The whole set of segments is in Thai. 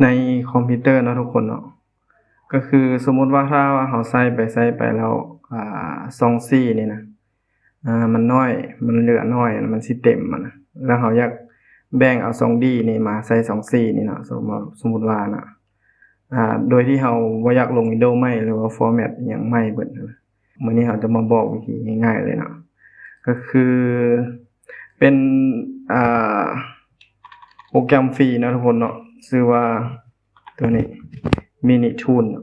ในคอมพิวเตอร์เนาะทุกคนเนาะก็คือสมมุติว่าถ้าเราใส่ไปแล้ว2C นี่นะมันน้อยมันเหลือน้อยมันสิเต็มอะนะแล้วเราอยากแบ่งเอา 2D นี่มาใส่ 2C นี่เนาะสมมุติว่านะโดยที่เราบ่อยากลง Windows ใหม่หรือว่าฟอร์แมตอิหยังใหม่เบิดนะมื้อนี้เราจะมาบอกวิธีง่ายๆเลยเนาะก็คือเป็นอ่าโปรแกรมฟรีนะทุกคนเนาะชื่อว่าตัวนี้ Mini Tool เน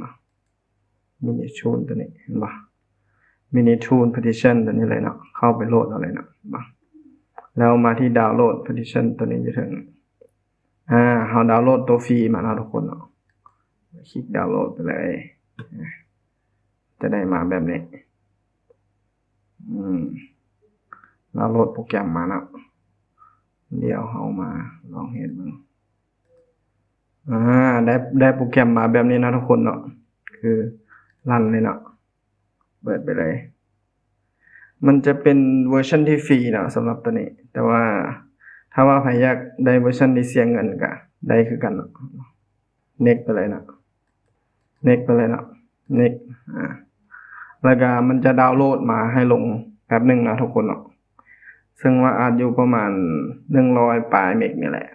าะ Mini Tool ตัวนี้เห็นบ่ Mini Tool Partition ตัวนี้เลยเนาะเข้าไปโหลดเอาเลยเนาะบ่แล้วมาที่ดาวน์โหลด Partition ตัวนี้อยู่ถึงเราดาวน์โหลดตัวฟรีมาเนาะทุกคนเนาะคลิกดาวน์โหลดไปเลยจะได้มาแบบนี้ดาวน์โหลดโปรแกรมมาเนาะเดี๋ยวเรามาลองเฮ็ดมันได้โปรแกรมมาแบบนี้นะทุกคนเนาะคือรันเลยเนาะเปิดไปเลยมันจะเป็นเวอร์ชันที่ฟรีเนาะสำหรับตัวนี้แต่ว่าถ้าว่าใครอยากได้เวอร์ชันที่เสียเงินก็ได้คือกันเนาะ next ไปเลยเนาะ next ไปเลยเนาะ next แล้วก็มันจะดาวน์โหลดมาให้ลงแป๊บนึงนะทุกคนเนาะซึ่งว่าอาจอยู่ประมาณ100ปลายเมกนี่แหละ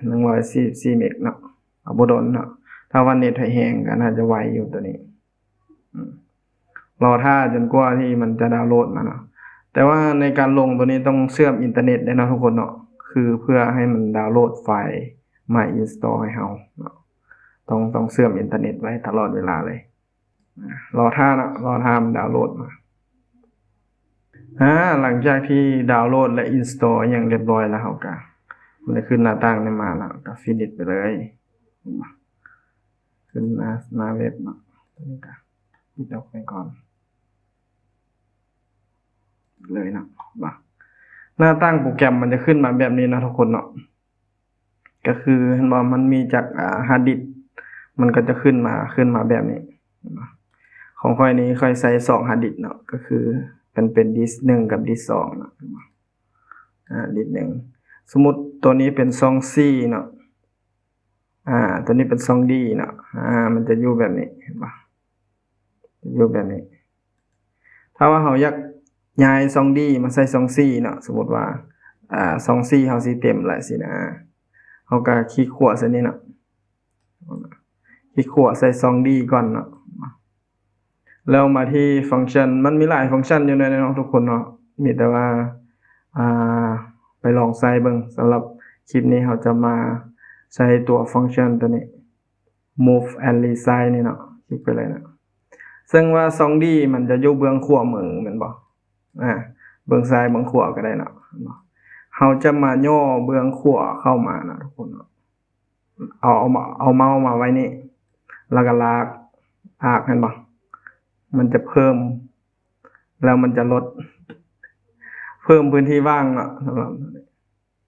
144เมกเนาะเอาบ่โดนเนาะถ้าว่าเน็ตแห้งก็น่าจะไวอยู่ตัวนี้รอท่าจนกว่าที่มันจะดาวน์โหลดมาเนาะแต่ว่าในการลงตัวนี้ต้องเชื่อมอินเทอร์เน็ตด้วยนะทุกคนเนาะคือเพื่อให้มันดาวน์โหลดไฟล์มา install ให้เราเนาะต้องเชื่อมอินเทอร์เน็ตไว้ตลอดเวลาเลยรอท่านะรอท่ามันดาวน์โหลดมาหลังจากที่ดาวน์โหลดและ install อย่างเรียบร้อยแล้วเราก็มันจะขึ้นหน้าต่างนี้มาแล้วก็ finish ไปเลยขึ้นหน้าเว็บเนาะตัวนี้ก็ปิดออกไปก่อนเลยเนาะหน้าตั้งโปรแกรมมันจะขึ้นมาแบบนี้นะทุกคนเนาะก็คือเห็นบ่มันมีจากฮาร์ดดิสก์มันก็จะขึ้นมาแบบนี้ของค่อยนี้ค่อยใส่2ฮาร์ดดิสก์เนาะก็คือเป็นดิสก์1กับดิสก์2เนาะดิสก์1สมมุติตัวนี้เป็น 2C เนาะตัวนี้เป็น 2D เนาะมันจะอยู่แบบนี้เห็นบ่อยู่แบบนี้ถ้าว่าเราอยากย้าย 2D มาใส่ 2C เนาะสมมุติว่า2C เฮาสิเต็มแล้วสินะเฮาก็คลิกขวาซะนี่เนาะคลิกขวาใส่ 2D ก่อนเนาะแล้วมาที่ฟังก์ชันมันมีหลายฟังก์ชันอยู่ในเนาะทุกคนเนาะมีแต่ว่าไปลองใส่เบิ่งสำหรับคลิปนี้เราจะมาใช้ตัวฟังก์ชันตัวนี้ move and resize นี่เนาะคลิกไปเลยเนาะซึ่งว่า 2D มันจะอยู่เบื้องขวามือแม่นบ่เบื้องซ้ายเบื้องขวาก็ได้เนาะเราจะมาย่อเบื้องขวาเข้ามานะทุกคนเอาเมาส์มาไว้นี่แล้วก็ลากเห็นบ่มันจะเพิ่มแล้วมันจะลดเพิ่มพื้นที่ว่างเนาะ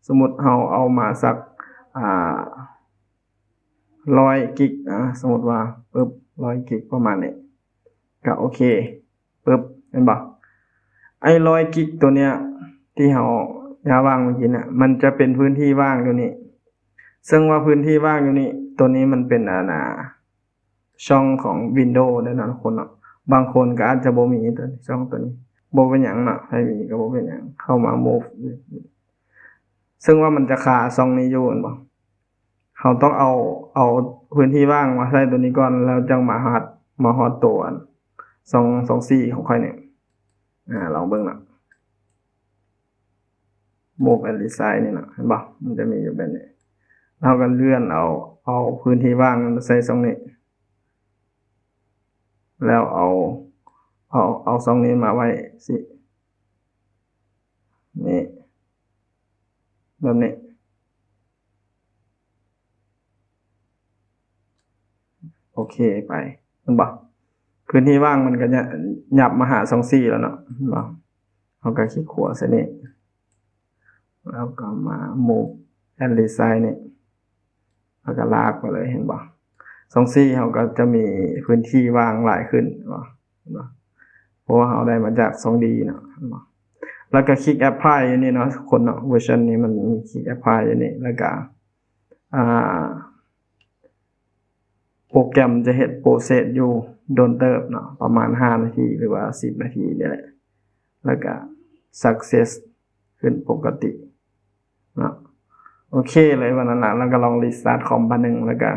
สมมุติเราเอามาสัก100กิกสมมุติว่าปึ๊บ100กิกประมาณนี้ก็โอเคปึ๊บเห็นบ่ไอ้100กิกตัวเนี้ยที่เรายาว่างเมื่อกี้น่ะมันจะเป็นพื้นที่ว่างอยู่นี่ซึ่งว่าพื้นที่ว่างอยู่นี่ตัวนี้มันเป็นช่องของ Windows ด้วยนะทุกคนเนาะบางคนก็อาจจะบ่มีตัวช่องตัวนี้บ่เป็นหยังเนาะให้มีก็บ่เป็นหยังเข้ามา move ซึ่งว่ามันจะคาช่องนี้อยู่บ่เราต้องเอาพื้นที่ว่างมาใส่ตัวนี้ก่อนแล้วจังมาฮอดตัว2C ของค่อยนี่ลองเบิ่งเนาะ move and resize นี่เนาะเห็นบ่มันจะมีอยู่แบบนี้เราก็เลื่อนเอาพื้นที่ว่างมาใส่ช่องนี้แล้วเอาช่องนี้มาไว้สินี่แบบนี้โอเคไปเห็นบ่พื้นที่ว่างมันก็จะยับมาหา 2C แล้วเนาะเห็นบ่เราก็คลิกขวาซะนี่แล้วก็มา move and resize นี่แล้วก็ลากไปเลยเห็นบ่ 2C เราก็จะมีพื้นที่ว่างหลายขึ้นเพราะว่าเราได้มาจาก 2D เนาะแล้วก็คลิก apply อยู่นี่เนาะทุกคนเนาะเวอร์ชันนี้มันมีคลิก apply อยู่นี่แล้วก็ โปรแกรมจะเฮ็ดโปรเซสอยู่โดนเติบเนาะประมาณ5นาทีหรือว่า10นาทีนี่แหละแล้วก็ success ขึ้นปกติเนาะโอเคเลยวันนั้นล่ะแล้วก็ลองรีสตาร์ทคอมนึงแล้วก็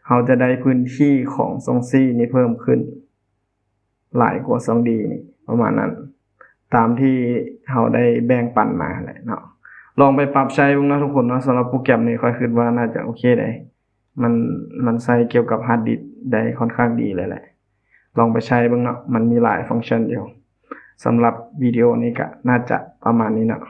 เราจะได้พื้นที่ของทรงซี่นี่เพิ่มขึ้นหลายกว่า 2D นี่ประมาณนั้นตามที่เราได้แบ่งปันมาแหละเนาะลองไปปรับใช้เบิ่งนะทุกคนเนาะสำหรับโปรแกรมนี้ค่อยคิดว่าน่าจะโอเคได้มันใช้เกี่ยวกับฮาร์ดดิสก์ได้ค่อนข้างดีเลยแหละลองไปใช้เบิ่งเนาะมันมีหลายฟังก์ชันอยู่สำหรับวิดีโอนี้ก็น่าจะประมาณนี้เนาะ